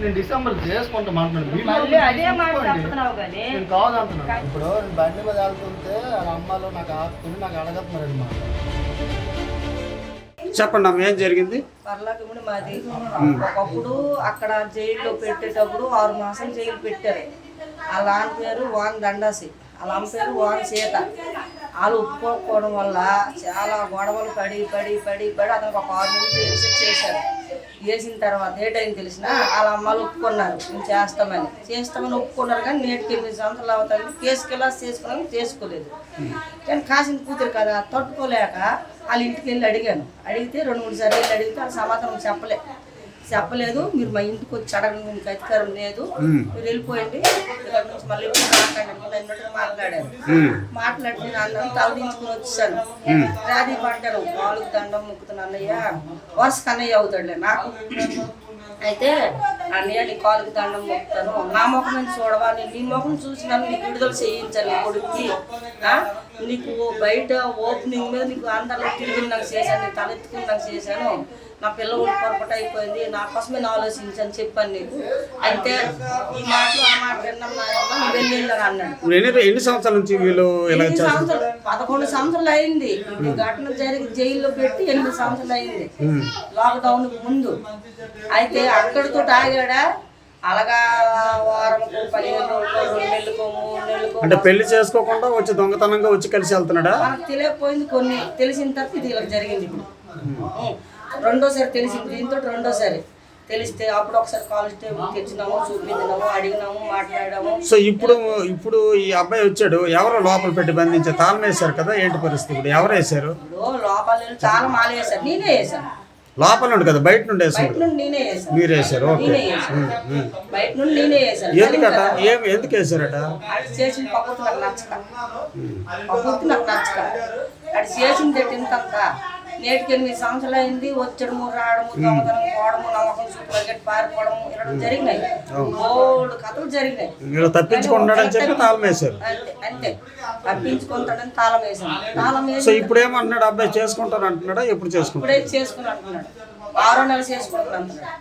నేను డిసెంబర్ చేసుకుంటా మళ్ళీ అదే మాట చెప్తున్నావు కానీ నేను కావదంటున్నాను. ఇప్పుడు బండి మీద వెళ్తుంటే వాళ్ళ అమ్మాలో నాకు ఆపుకుని నాకు అడగతున్నారండి మాట. చెప్పండి అమ్మ, ఏం జరిగింది? పర్లాకముడి మాది. ఒకప్పుడు అక్కడ జైల్లో పెట్టేటప్పుడు 6 మాసాలు జైలు పెట్టారు. వాళ్ళ నాన్న పేరు వాన్ దండాసి, వాళ్ళ అమ్మ పేరు వాన్ సీత. వాళ్ళు ఒప్పుకోకపోవడం వల్ల చాలా గొడవలు పడి అతనికి ఒక 6 నెలలు జైలు శిక్ష చేశారు. చేసిన తర్వాత ఏటైంది తెలిసిన వాళ్ళ అమ్మాలు ఒప్పుకున్నారు, మేము చేస్తామని ఒప్పుకున్నారు. కానీ నేటికి 8 సంవత్సరాలు అవుతుంది. కేసుకి ఎలా చేసుకోలేదు. కానీ కాసిన కూతురు కదా, తట్టుకోలేక వాళ్ళ ఇంటికి వెళ్ళి అడిగితే 2-3 సార్లు వెళ్ళి అడిగితే వాళ్ళు సమాధానం చెప్పలేదు. మీరు మా ఇంటికి వచ్చి అడగడం మీకు అధికారం లేదు, మీరు వెళ్ళిపోయండి, ఇక్కడ నుంచి మళ్ళీ మాట్లాడి నేను అన్నం తవడించుకుని వచ్చాను. రాది పడ్డాను, వాళ్ళకి దండం ముక్కుతాను. అన్నయ్య వరుసకు అన్నయ్య అవుతాడులే నాకు. అయితే అన్నయ్య నీ కాలుకి దండం మొక్కుతాను, నా ముఖం నుంచి చూడవా, నేను నీ ముఖం చూసి నన్ను నీకు విడుదల చేయించాను. నీ కొడుక్కి నీకు బయట ఓపెనింగ్ మీద నీకు అందరిలో తిరిగి నాకు చేశాను, నేను తలెత్తుకుని నాకు చేశాను. నా పిల్ల పొరపాటు అయిపోయింది, నా కోసమే నేను ఆలోచించాను చెప్పాను నీకు. అయితే ఈ మాటలు ఆ మాట విన్నాం వెళ్ళి అన్నాడు. ఎన్ని సంవత్సరాల నుంచి వీళ్ళు 11 సంవత్సరాలు అయింది. ఈ ఘటన జరిగి జైల్లో పెట్టి 8 సంవత్సరాలు అయింది, లాక్డౌన్ ముందు. అయితే అక్కడితో ఆగాడా అలాగా వారంకు 15 రోజులకు 2 నెలలకు 3 నెలలకు. అంటే పెళ్లి చేసుకోకుండా వచ్చి దొంగతనంగా వచ్చి కలిసి వెళ్తున్నాడా? మనకు తెలియకపోయింది, కొన్ని తెలిసిన తర్వాత ఇది ఇలా జరిగింది. ఇప్పుడు రెండోసారి తెలిసింది, దీంతో రెండోసారి తెలిస్తే అప్పుడు ఒకసారి కానిస్టేబుల్ తెచ్చినాము, చూపించినాము, అడిగినాము, మాట్లాడాము. సో ఇప్పుడు ఈ అబ్బాయి వచ్చాడు, ఎవరో లోపల పెట్టి బంధించే తాళం వేశారు కదా, ఏంటి పరిస్థితి? ఇప్పుడు ఎవరు వేశారు? లోపల చాలా మాల వేశారు, నేనే వేసాను. లోపల నుండి కదా, బయట నుండి వేసారు? నేనే వేసాను. మీరు వేశారు? ఓకే. బయట నుండి నేనే వేసాను. ఎందుకట? ఎందుకు వేశారట? అది చేసిన పక్కకు నాకు నచ్చక అది చేసింది ఇంతంత. నేటికి 8 సంవత్సరాలు అయింది. వచ్చడము, రావడము, దొంగతనం పోవడము, నమ్మకం చూపులు పారిపోవడము ఇలా జరిగినాయి. 3 కథలు జరిగినాయి. తప్పించుకుంటాడని చెప్పి తాళం వేశారు. అంతే, తప్పించుకుంటాడని తాళం వేసాను. సో ఇప్పుడు ఏమంటున్నాడు అబ్బాయి? చేసుకుంటాను అంటున్నాడా? ఎప్పుడు చేసుకుంటాడు? ఇప్పుడే చేసుకుని అంటున్నాడు, 6వ నెల చేసుకుంటాను అంటున్నాడు.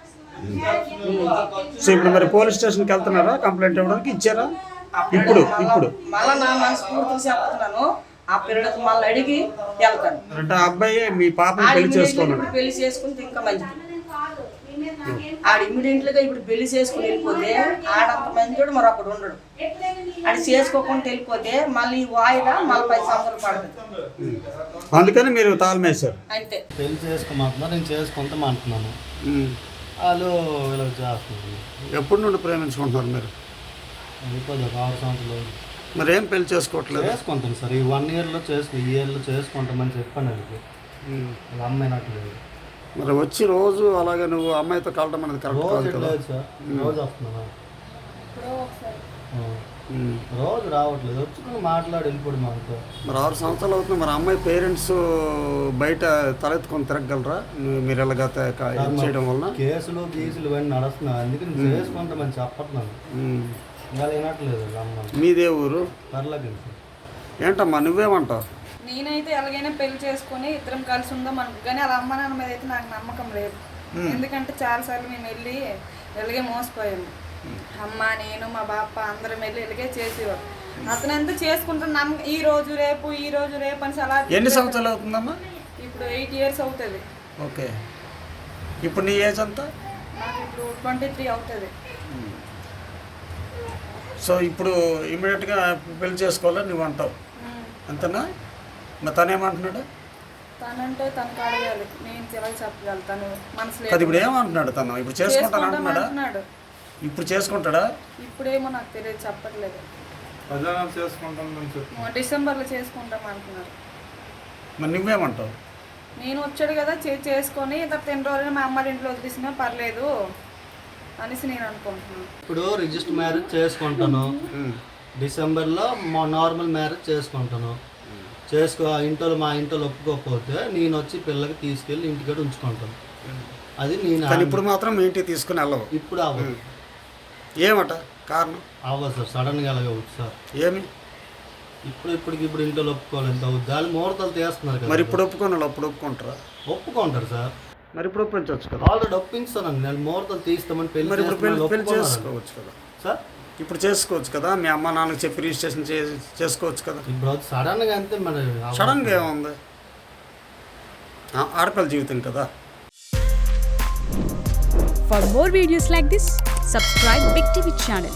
సో ఇప్పుడు మరి పోలీస్ స్టేషన్కి వెళ్తున్నారా? కంప్లైంట్ ఇవ్వడానికి ఇచ్చారా? ఇప్పుడు మళ్ళా నా మనస్ఫూర్తిగా చెప్తున్నాను, ఆ పిల్లలకు మళ్ళీ అడిగి వెళ్తాను. అంటే అబ్బాయి మీ పాపని పెళ్లి చేసుకోవాలి, పెళ్లి చేసుకుంటే ఇంకా మంచిది. ఆడు ఇమ్మీడియట్లుగా ఇప్పుడు పెళ్లి చేసుకుని వెళ్ళిపోతే ఆడంత మంచోడు మరి అక్కడ ఉండడు. అది చేసుకోకుండా వెళ్ళిపోతే మళ్ళీ వాయిదా మళ్ళీ 10 సంవత్సరాలు పడుతుంది. అందుకని మీరు తాళం వేశారు. అంతే. పెళ్లి చేసుకోమంటున్నారు, నేను చేసుకుంటాం అంటున్నాను. వాళ్ళు ఇలా చేస్తున్నారు. ఎప్పటి నుండి ప్రేమించుకుంటున్నారు మీరు? అయిపోతుంది 6 సంవత్సరాలు. మరి ఏం పెళ్లి చేసుకోవట్లేదు? చేసుకుంటాను సార్, ఈ 1 ఇయర్లో ఈ ఇయర్లో చేసుకుంటామని చెప్పాను. వాళ్ళకి వాళ్ళ అమ్మాయి నట్లేదు. మరి వచ్చి రోజు అలాగే నువ్వు అమ్మాయితో కలవడం అనేది కరెక్ట్ కాదు కదా సార్. రోజు వస్తున్నాను, రోజు రావట్లేదు. వచ్చుకుని మాట్లాడి వెళ్ళిపోడు మనతో. మరి 6 సంవత్సరాలు అవుతుంది. మరి అమ్మాయి పేరెంట్స్ బయట తలెత్తుకొని తిరగలరా మీరు ఎలాగ చేయడం వలన? కేసులు ఇవన్నీ నడుస్తున్నాయి. అందుకే నేను చేసుకుంటామని చెప్పట్లేదు. ఇంకా వినట్లేదు అమ్మ. మీదే ఊరు? పర్లేదు. ఏంటమ్మా నువ్వేమంటావు? నేనైతే ఎలాగైనా పెళ్లి చేసుకుని ఇద్దరం కలిసి ఉందాం అనుకో, కానీ అలా అమ్మ నాన్న మీద అయితే నాకు నమ్మకం లేదు. ఎందుకంటే చాలాసార్లు మేము వెళ్ళి ఎలాగే మోసపోయాము. అమ్మ, నేను, మా బాప అందరం వెళ్ళి ఎలాగే చేసేవారు. అతను ఎంత చేసుకుంటాను ఈ రోజు రేపు అని అలా. ఎన్ని సంవత్సరాలు అవుతుందమ్మా? ఇప్పుడు 8 years అవుతుంది. ఓకే. ఇప్పుడు నీ ఏజ్ అంతా? నాకు ఇప్పుడు 23 అవుతుంది. సో ఇప్పుడు ఇమీడియట్గా పెళ్లి చేసుకోవాలని నువ్వు అంటావు అంతేనా? మరి తనేమంటున్నాడు? తనంటే తనకు అడగాలి, నేను ఎలా చెప్పగలను? తను మనసులో ఇప్పుడు ఏమంటున్నాడు? తను ఇప్పుడు చేసుకుంటాను అంటున్నాడు. ఇప్పుడు చేసుకుంటాడా? ఇప్పుడేమో నాకు తెలియదు, చెప్పట్లేదు. డిసెంబర్లో చేసుకుంటాం అంటున్నారు. మరి నువ్వేమంటావు? నేను వచ్చాడు కదా చేసుకొని తర్వాత 2 రోజులు మా అమ్మ ఇంట్లో వదిలేసినా పర్లేదు అనేసి నేను అనుకుంటున్నాను. ఇప్పుడు రిజిస్టర్ మ్యారేజ్ చేసుకుంటాను, డిసెంబర్లో నార్మల్ మ్యారేజ్ చేసుకుంటాను. మా ఇంట్లో ఒప్పుకోకపోతే నేను వచ్చి పిల్లకి తీసుకెళ్ళి ఇంటికాడ ఉంచుకుంటాను. అది నేను. ఇప్పుడు మాత్రం మీ ఇంటికి తీసుకుని వెళ్ళవు? ఇప్పుడు అవ్వదు. ఏమట కారణం? అవ్వదు సార్, సడన్గా అలాగవచ్చు సార్. ఏమి? ఇప్పుడు ఇంట్లో ఒప్పుకోవాలి. ఎంత అవుద్ది? వాళ్ళు ముహూర్తాలు తీస్తున్నారు కదా. మరి ఇప్పుడు ఒప్పుకోని అప్పుడు ఒప్పుకుంటారా? ఒప్పుకుంటారు సార్. మరి ఇప్పుడు ఒప్పించవచ్చు కదా. ఆల్రెడీ ఒప్పించానండి, నేను ముహూర్తం తీస్తామని పెళ్లి మరి ఇప్పుడు చేస్తున్నాను, పెళ్లి ఒప్పుకున్నాను. చేసుకోవచ్చు కదా. సార్ ఇప్పుడు చేసుకోవచ్చు కదా, మీ అమ్మ నాన్నకి చెప్పి రిజిస్ట్రేషన్ చేసుకోవచ్చు కదా. ఇప్పుడు సడన్గా అంతే మరి సడన్గా ఏముంది, ఆడపిల్ల జీవితం కదా. For more videos like this, subscribe Big TV channel.